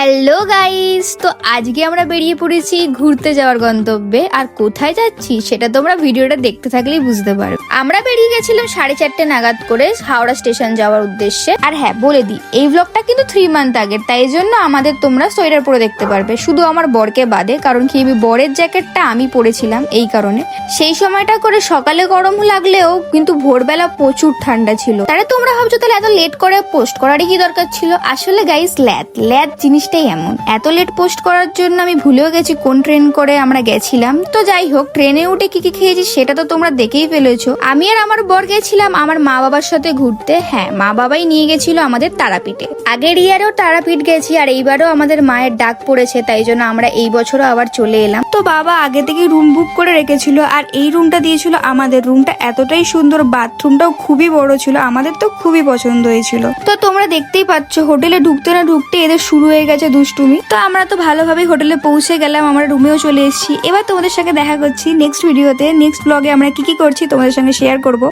Hello guys, তো আজকে আমরা বেরিয়ে পড়েছি ঘুরতে যাওয়ার গন্তব্যে। আর কোথায় যাচ্ছি সেটা তোমরা ভিডিওটা দেখতে থাকলেই বুঝতে পারবে। আমরা বেরিয়ে গেছিলাম 4:30 নাগাদ করে হাওড়া স্টেশন যাওয়ার উদ্দেশ্যে। আর হ্যাঁ, বলে দিই এই ব্লগটা কিন্তু 3 মান্থ আগের, তাই জন্য আমাদের তোমরা সোয়েটার পরে দেখতে পারবে, শুধু আমার বরকে বাদে। কারণ কি আমি বরের জ্যাকেটটা আমি পরেছিলাম এই কারণে। সেই সময়টা করে সকালে গরম লাগলেও কিন্তু ভোরবেলা প্রচুর ঠান্ডা ছিল। তাহলে তোমরা ভাবছো তাহলে এত লেট করে পোস্ট করারই কি দরকার ছিল? আসলে গাইস ল্যাদ জিনিসটাই এমন। এত লেট পোস্ট করার জন্য আমি ভুলেও গেছি কোন ট্রেন করে আমরা গেছিলাম। তো যাই হোক, ট্রেনে উঠে কি কি খেয়েছি সেটা তো তোমরা দেখেই ফেলেছো। আমি আর আমার বর গেছিলাম আমার মা বাবার সাথে ঘুরতে। হ্যাঁ, মা বাবাই নিয়ে গেছিল আমাদের তারাপীঠে। আগের ইয়ারেও তারাপীঠ গেছি আর এইবারও আমাদের মায়ের ডাক পড়েছে, তাই জন্য আমরা এই বছরও আবার চলে এলাম। তো বাবা আগে থেকে রুম বুক করে রেখেছিল আর এই রুমটা দিয়েছিল আমাদের। রুমটা এতটাই সুন্দর, বাথরুমটাও খুবই বড় ছিল, আমাদের তো খুবই পছন্দ হয়েছিল। তো তোমরা দেখতেই পাচ্ছ হোটেলে ঢুকতে না ঢুকতে এদের শুরু হয়ে গেছে দুষ্টুমি। তো আমরা তো ভালোভাবে হোটেলে পৌঁছে গেলাম, আমরা রুমেও চলে এসেছি। এবার তোমাদের সঙ্গে দেখা করছি নেক্সট ভিডিওতে। নেক্সট ব্লগে আমরা কি কি করছি তোমাদের সঙ্গে শেয়ার করব।